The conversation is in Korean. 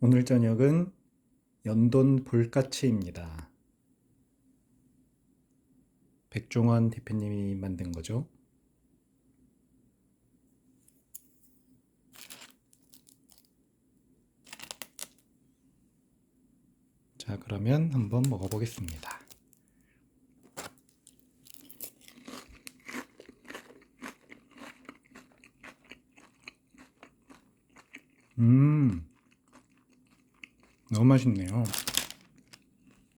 오늘 저녁은 연돈 볼까치입니다. 백종원 대표님이 만든 거죠. 자, 그러면 한번 먹어보겠습니다. 너무 맛있네요.